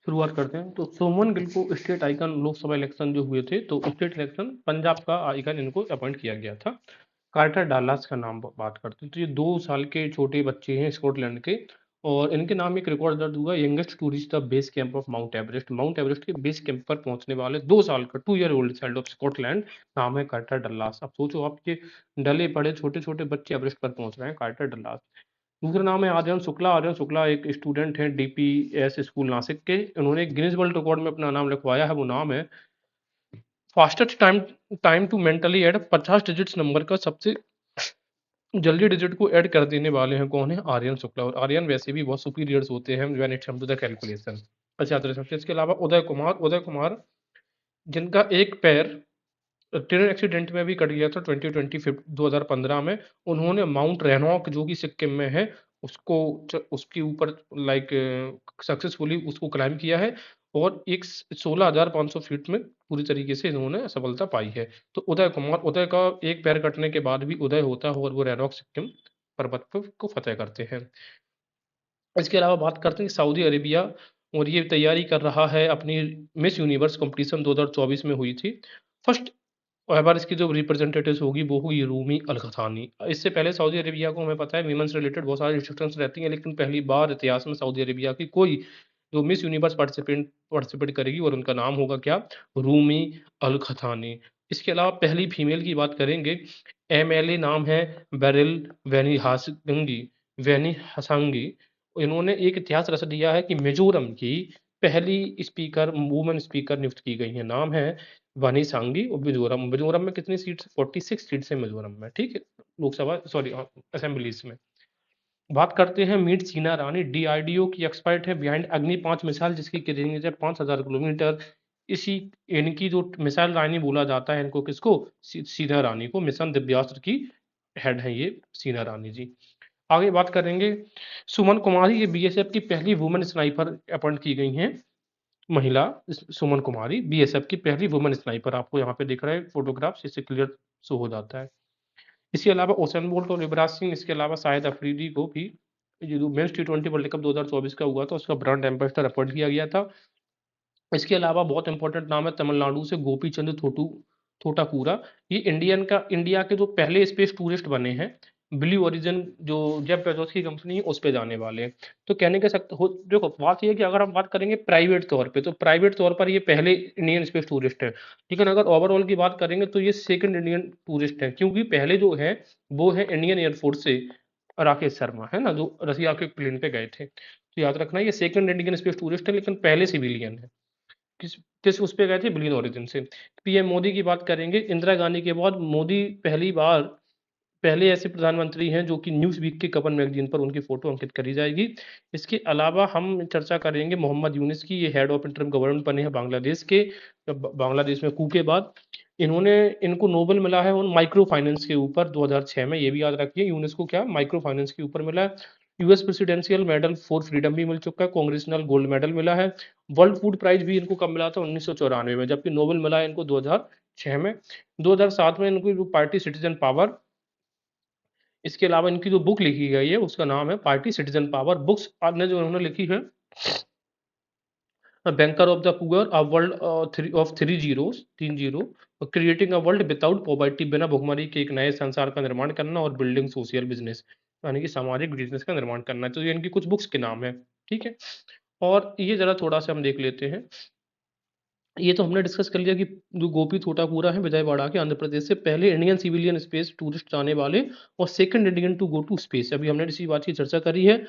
शुरुआत करते हैं। तो सुमन गिल को स्टेट आइकन लोकसभा इलेक्शन जो हुए थे, तो स्टेट इलेक्शन पंजाब का आइकन इनको अपॉइंट किया गया था। कार्टर डालास का नाम बात करते हैं, तो ये 2 साल के छोटे बच्चे हैं स्कॉटलैंड के, और इनके नाम एक रिकॉर्ड दर्ज हुआ, youngest to reach the base camp of Mount Everest के बेस कैंप पर पहुंचने वाले 2 साल का 2 year old child of Scotland नाम है कार्टर डल्लास। अब सोचो आपके डले पड़े छोटे छोटे बच्चे एवरेस्ट पर पहुंच रहे हैं, कार्टर डल्लास। दूसरा नाम है आर्यन शुक्ला। आर्यन शुक्ला एक स्टूडेंट हैं डीपीएस स्कूल नासिक के। उन्होंने गिनीज वर्ल्ड रिकॉर्ड में अपना नाम लिखवाया है। वो नाम है fastest time time to mentally add 50 digits number का सबसे जल्दी डिजिट को ऐड कर देने वाले हैं कौन है? आर्यन शुक्ला। और आर्यन वैसे भी बहुत सुपीरियर्स होते हैं when it's come to the calculation. अच्छा, तो इसके अलावा उदय कुमार जिनका एक पैर ट्रेन एक्सीडेंट में भी कट गया था 2015 में। उन्होंने माउंट रैनॉक जो कि सिक्किम में है उसको उसके ऊपर लाइक सक्सेसफुली उसको क्लाइम किया है, और एक 16,500 फीट में पूरी तरीके से इन्होंने सफलता पाई है। तो उदय का एक पैर कटने के बाद भी उदय होता है और वो रैनॉक सिक्किम पर्वत को फतेह करते हैं। इसके अलावा बात करते हैं सऊदी अरेबिया, और ये तैयारी कर रहा है अपनी मिस यूनिवर्स कंपटीशन 2024 में हुई थी। फर्स्ट एवर इसकी जो रिप्रेजेंटेटिव्स होगी वो होगी रूमी अल खतानी। इससे पहले सऊदी अरेबिया को हमें पता है वीमेंस रिलेटेड बहुत सारी रिस्ट्रिक्शंस रहती हैं, लेकिन पहली बार इतिहास में सऊदी अरेबिया की कोई जो मिस यूनिवर्स पार्टिसिपेट करेगी और उनका नाम होगा क्या? रूमी अल खतानी। इसके अलावा पहली फीमेल की बात करेंगे, एमएलए नाम है बेरिल वैनी हसांगी। इन्होंने एक इतिहास रच दिया है कि मिजोरम की पहली स्पीकर वुमेन स्पीकर नियुक्त की गई है। नाम है वानी सांगी। और मिजोरम में कितनी सीट्स? 46 सीट्स है मिजोरम में, ठीक है, लोकसभा सॉरी असेंबलीज में। बात करते हैं मीट सीना रानी। डीआरडीओ की एक्सपर्ट है बिहाइंड अग्नि 5 मिसाइल, जिसकी रेंज है 5,000 किलोमीटर। इसी इनकी जो मिसाइल रानी बोला जाता है इनको, किसको? सीना रानी को। मिशन दिव्यास्त्र की हेड है ये सीना रानी जी। आगे बात करेंगे सुमन कुमारी, ये बीएसएफ की पहली वुमेन स्नाइपर अपॉइंट की गई हैं महिला। सुमन कुमारी बीएसएफ की पहली वुमेन स्नाइपर, आपको यहाँ पे दिख रहा है फोटोग्राफ, इससे क्लियर शो हो जाता है। इसके अलावा ओसेन बोल्ट और युवराज सिंह, इसके अलावा शाहिद अफरीदी को भी ये जो मेंस टी20 वर्ल्ड कप 2024 का हुआ था उसका ब्रांड एम्बेसडर अपॉइंट किया गया था। इसके अलावा बहुत इंपॉर्टेंट नाम है तमिलनाडु से गोपी चंद थोटाकुरा। ये इंडिया के जो पहले स्पेस टूरिस्ट बने हैं। ब्लू ओरिजिन जो जेफ बेजोस की कंपनी है उस पे जाने वाले हैं। तो कहने के सकते हो, देखो बात ये है कि अगर हम बात करेंगे प्राइवेट तौर पे, तो प्राइवेट तौर पर ये पहले इंडियन स्पेस टूरिस्ट है। लेकिन अगर ओवरऑल की बात करेंगे तो ये सेकंड इंडियन टूरिस्ट है, क्योंकि पहले जो है वो है इंडियन एयरफोर्स से राकेश शर्मा, है ना, जो रसिया के प्लेन पे गए थे। तो याद रखना ये सेकंड इंडियन स्पेस टूरिस्ट है, लेकिन पहले सिविलियन है। किस किस उस पे गए थे? ब्लिन ओरिजिन से। पीएम मोदी की बात करेंगे, इंदिरा गांधी के बाद मोदी पहले ऐसे प्रधानमंत्री हैं जो कि न्यूज़ वीक के कवर मैगजीन पर उनकी फोटो अंकित करी जाएगी। इसके अलावा हम चर्चा करेंगे मोहम्मद यूनिस की। ये हेड ऑफ इंटरिम गवर्नमेंट बने हैं बांग्लादेश के, बांग्लादेश में कू के बाद। इनको नोबेल मिला है उन माइक्रो फाइनेंस के ऊपर 2006 में, ये भी याद रखिए। यूनेस को क्या माइक्रो फाइनेंस के ऊपर मिला है। US presidential medal for freedom भी मिल चुका है, कांग्रेसनल गोल्ड मेडल मिला है। वर्ल्ड फूड प्राइज भी इनको कब मिला था? 1994 में, जबकि नोबेल मिला है इनको 2006 में। 2007 में इनको जो पार्टी सिटीजन पावर, इसके अलावा इनकी जो बुक लिखी गई है उसका नाम है पार्टी सिटीजन पावर। बुक्स ने जो उन्होंने लिखी है, banker of the poor, a world of three zeros, 3 zero, creating a world without poverty, बिना भुखमरी के एक नए संसार का निर्माण करना, और बिल्डिंग सोशल बिजनेस, यानी कि सामाजिक बिजनेस का निर्माण करना। तो ये इनकी कुछ बुक्स के नाम है, ठीक है। और ये जरा थोड़ा सा हम देख लेते हैं। ये तो हमने डिस्कस कर लिया कि जो गोपी थोटापुरा है विजयवाड़ा के आंध्र प्रदेश से, पहले इंडियन सिविलियन स्पेस टूरिस्ट जाने वाले और second Indian to go to space. अभी हमने इसी बात की चर्चा करी है।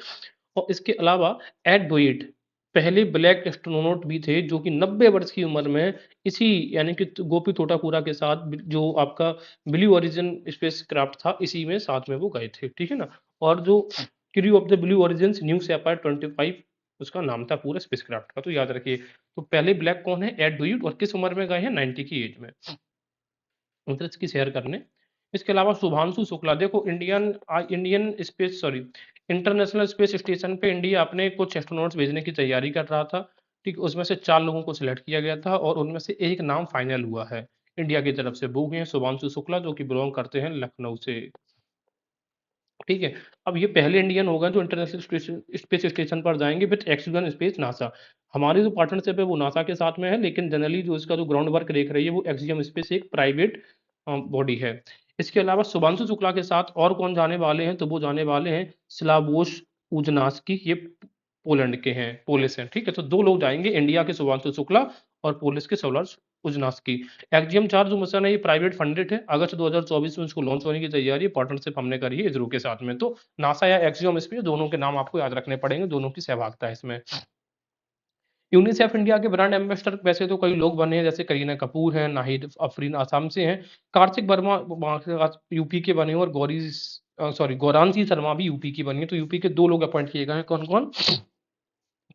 और इसके अलावा एड डोइट पहले ब्लैक एस्ट्रोनॉट भी थे जो कि 90 वर्ष की उम्र में इसी यानी कि गोपी थोटापुरा के साथ जो आपका ब्लू ओरिजिन स्पेस क्राफ्ट था इसी में साथ में वो गए थे, ठीक है ना। और जो crew of the blue origin new sapphire 25 उसका नाम था पूरा स्पेसक्राफ्ट का, तो याद रखिए। तो पहले ब्लैक कौन है? एड डुइट। और किस उम्र में गए हैं? 90 की एज में, अंतरिक्ष की सैर करने। इसके अलावा शुभांशु शुक्ला, देखो Indian space sorry international space station पे इंडिया अपने कुछ एस्ट्रोनॉट्स भेजने की तैयारी कर रहा था, ठीक। उसमें से 4 लोगों को सिलेक्ट किया गया था और उनमें से एक नाम फाइनल हुआ है इंडिया की तरफ से। वो हैं शुभांशु शुक्ला, जो कि बिलोंग करते हैं लखनऊ से, ठीक है। अब ये पहले इंडियन होगा जो इंटरनेशनल स्पेस स्टेशन पर जाएंगे विथ एक्सटर्नल स्पेस नासा। हमारी जो पार्टनरशिप है वो नासा के साथ में है, लेकिन जनरली जो इसका जो ग्राउंड वर्क देख रही है वो एक्सियम स्पेस एक प्राइवेट बॉडी है। इसके अलावा शुभांशु शुक्ला के साथ और कौन जाने वाले हैं, तो वो जाने वाले हैं स्लावोश उजनास्की, ये पोलैंड के हैं, पोलिस हैं, ठीक है। तो दो लोग जाएंगे, इंडिया के शुभांशु शुक्ला और पोलिस के सौलाश उजनास्की। एक्जियम 4 जो मिशन है ये प्राइवेट फंडेड है, अगस्त 2024 में इसको लॉन्च होने की तैयारी है, पार्टनरशिप हमने करी है इसरो के साथ में। तो नासा या एक्सियम स्पेस दोनों के नाम आपको याद रखने पड़ेंगे, दोनों की सहभागिता है इसमें। यूनिसेफ इंडिया के ब्रांड एम्बेसडर वैसे तो कई लोग बने हैं, जैसे करीना कपूर हैं, नाहिद अफरीन आसाम से हैं, कार्तिक वर्मा यूपी के बने हैं, और गौरांशी शर्मा भी यूपी की बनी है। तो यूपी के दो लोग अपॉइंट किए गए हैं, कौन कौन?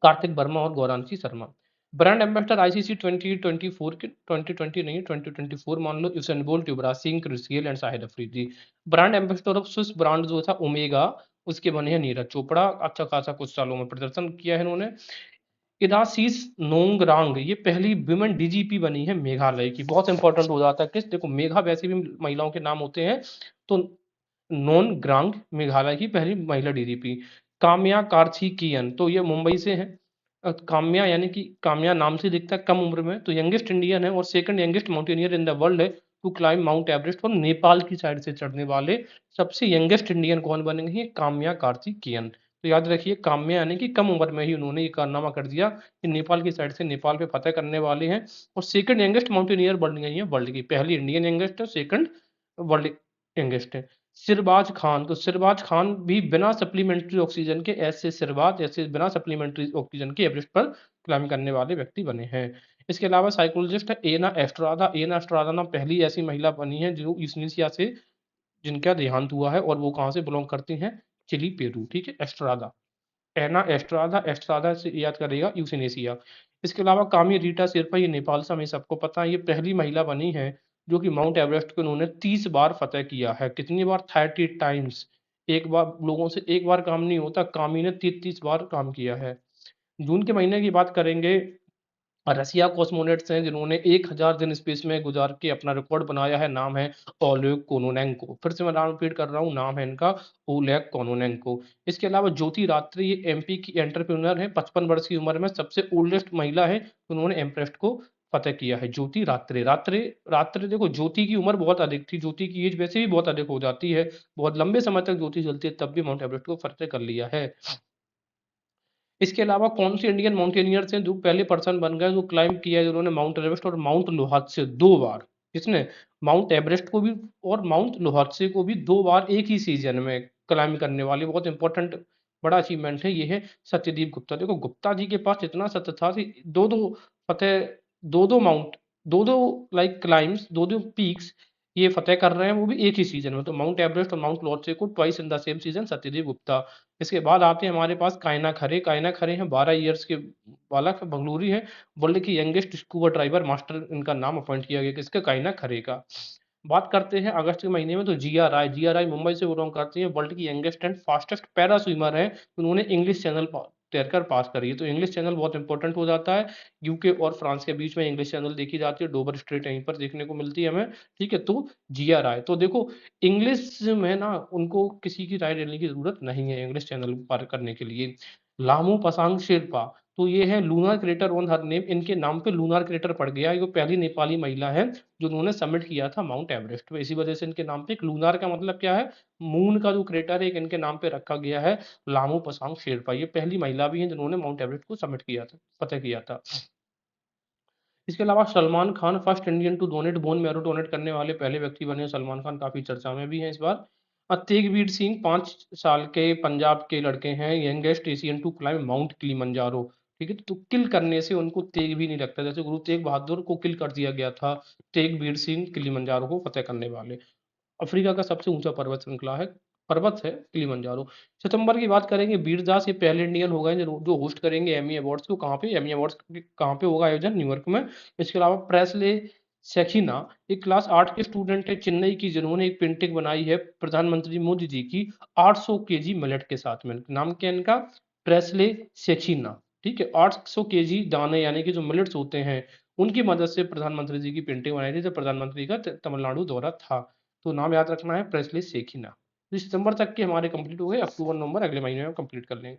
कार्तिक वर्मा और Gauranshi Sharma. Brand ambassador ICC 2024 के 2020 नहीं 2024 मान लो, Usain Bolt, Yuvraj Singh, Chris Gayle and Shahid Afridi. Brand ambassador of Swiss brand जो था ओमेगा, उसके बने हैं नीरज चोपड़ा, अच्छा खासा कुछ सालों में प्रदर्शन किया है इन्होंने। इदासीस नोंगरांग, ये पहली विमेन डीजीपी बनी है मेघालय की, बहुत इंपॉर्टेंट हो जाता है। किस, देखो मेघा वैसे भी महिलाओं के नाम होते हैं, तो नोनग्रांग मेघालय की पहली महिला डीजीपी। काम्या कार्थिकेयन, तो ये मुंबई से है। काम्या यानी कि काम्या नाम से दिखता है कम उम्र में, तो यंगेस्ट इंडियन है और second youngest mountaineer in the world है टू क्लाइम माउंट एवरेस्ट, और नेपाल की साइड से चढ़ने वाले सबसे यंगेस्ट इंडियन कौन बनेंगे? काम्या कार्तिकेयन। तो याद रखिए, काम्या यानी कि कम उम्र में ही उन्होंने ये कारनामा कर दिया कि नेपाल की साइड से नेपाल पे फतह करने वाले हैं, और सेकंड यंगेस्ट माउंटेनियर बन गई है वर्ल्ड की, पहली इंडियन यंगेस्ट है, सेकंड वर्ल्ड यंगेस्ट है। सिरबाज खान, तो सिरबाज खान भी बिना सप्लीमेंट्री ऑक्सीजन के, ऐसे सिरबाज ऐसे बिना सप्लीमेंट्री ऑक्सीजन के एवरेस्ट पर क्लाइम करने वाले व्यक्ति बने हैं। इसके अलावा साइकोलॉजिस्ट है एना एस्ट्रादा। एना एस्ट्रादा ना पहली ऐसी महिला बनी है जो यूथनेसिया से, जिनका देहांत हुआ है, और वो कहाँ से बिलोंग करती हैं? चिली, पेरू, ठीक है, एस्ट्रादा। एना एस्ट्रादा, एस्ट्रादा से याद करेगा यूथनेसिया। इसके अलावा कामी रीटा शेरपा, ये नेपाल से, हमें सबको पता है, ये पहली महिला बनी है जो कि माउंट एवरेस्ट को उन्होंने 30 बार फतेह किया है। कितनी बार? 30 टाइम्स। एक बार लोगों से एक बार काम नहीं होता, कामी ने 33 बार काम किया है। जून के महीने की बात करेंगे, रसिया कॉस्मोनेट्स हैं जिन्होंने 1000 दिन स्पेस में गुजार के अपना रिकॉर्ड बनाया है, नाम है ओलेग कोनोनेंको। फिर से मैं नाम रिपीट कर रहा हूँ, नाम है इनका ओलेग कोनोनेंको। इसके अलावा ज्योति रात्रि, ये एमपी की एंटरप्रेन्योर है, 55 वर्ष की उम्र में सबसे ओल्डेस्ट महिला है, उन्होंने एवरेस्ट को फतेह किया है। ज्योति रात्रि, रात्रि रात्रि देखो, ज्योति की उम्र बहुत अधिक थी, ज्योति की एज वैसे भी बहुत अधिक हो जाती है, बहुत लंबे समय तक ज्योति चलती है, तब भी माउंट एवरेस्ट को फतेह कर लिया है। इसके अलावा कौन से इंडियन माउंटेनियर्स हैं जो पहले पर्सन बन गए जो क्लाइम किया है, जिन्होंने माउंट एवरेस्ट और माउंट लोहात्से 2 बार? किसने? माउंट एवरेस्ट को भी और माउंट लोहात्से को भी 2 बार एक ही सीजन में क्लाइम करने वाले, बहुत इंपॉर्टेंट बड़ा अचीवमेंट है ये है सत्यदीप गुप्ता। देखो गुप्ता जी के पास इतना सत्य था कि दो दो फतेह, दो दो माउंट, दो दो लाइक क्लाइम्स, दो दो पीक्स ये फतेह कर रहे हैं, वो भी एक ही सीजन में। तो माउंट एवरेस्ट और माउंट लोहात्से को twice in the same season, Satyadeep Gupta. इसके बाद आते हैं हमारे पास कायना खरे। कायना खरे हैं 12 ईयर्स के बालक, बंगलुरु है, वर्ल्ड की यंगेस्ट स्कूबा ड्राइवर मास्टर, इनका नाम अपॉइंट किया गया किसका? कायना खरे का। बात करते हैं अगस्त के महीने में, तो जिया राय, जिया राय मुंबई से बिलोंग करती है, वर्ल्ड की youngest and fastest para swimmer है, उन्होंने इंग्लिश चैनल तैरकर पास करी है। तो इंग्लिश चैनल बहुत इंपॉर्टेंट हो जाता है, यूके और फ्रांस के बीच में इंग्लिश चैनल देखी जाती है, डोबर स्ट्रेट यहीं पर देखने को मिलती है हमें, ठीक है। तो जिया राय, तो देखो इंग्लिश में ना उनको किसी की राय लेने की जरूरत नहीं है इंग्लिश चैनल पार करने के लिए। लामू पसांग शेरपा, तो ये है lunar crater on her name, इनके नाम पे लूनार क्रेटर पड़ गया, ये पहली नेपाली महिला है जो उन्होंने सबमिट किया था माउंट एवरेस्ट पे, इसी वजह से इनके नाम पे एक लूनार का मतलब क्या है? मून का जो क्रेटर है, एक इनके नाम पे रखा गया है लामू पसांग शेरपा। ये पहली महिला भी हैं जिन्होंने माउंट एवरेस्ट को सबमिट किया था, फतेह किया था। इसके अलावा Salman Khan first Indian to donate bone marrow donate करने वाले पहले व्यक्ति बने। सलमान खान काफी चर्चा में भी हैं इस बार। तेगवीर सिंह 5 साल के पंजाब के लड़के हैं, youngest Asian to climb Mount Kilimanjaro, ठीक है। तो किल करने से उनको तेग भी नहीं लगता, जैसे गुरु तेग बहादुर को किल कर दिया गया था, तेगवीर सिंह किलिमंजारो को फतेह करने वाले। अफ्रीका का सबसे ऊंचा पर्वत श्रृंखला है, पर्वत है किलिमंजारो। सितंबर की बात करेंगे, वीरदास ये पहले इंडियन हो गए जो होस्ट करेंगे एमी अवार्ड्स को। कहाँ पे एमी अवार्ड्स, कहाँ पे होगा आयोजन? न्यूयॉर्क में। इसके अलावा प्रेसले सेखिना एक क्लास 8 के स्टूडेंट है चेन्नई की, जिन्होंने एक पेंटिंग बनाई है प्रधानमंत्री मोदी जी की 800 केजी मिलेट के साथ में। नाम क्या है इनका? प्रेसले सेखिना, ठीक है। 800 केजी दाने यानी कि जो मिलेट्स होते हैं, उनकी मदद से प्रधानमंत्री जी की पेंटिंग बनाई थी जब प्रधानमंत्री का तमिलनाडु दौरा था। तो नाम याद रखना है प्रेस्ली सेखिना। तो सितंबर तक के हमारे कंप्लीट हो गए, अक्टूबर नवंबर अगले महीने में कंप्लीट कर लेंगे।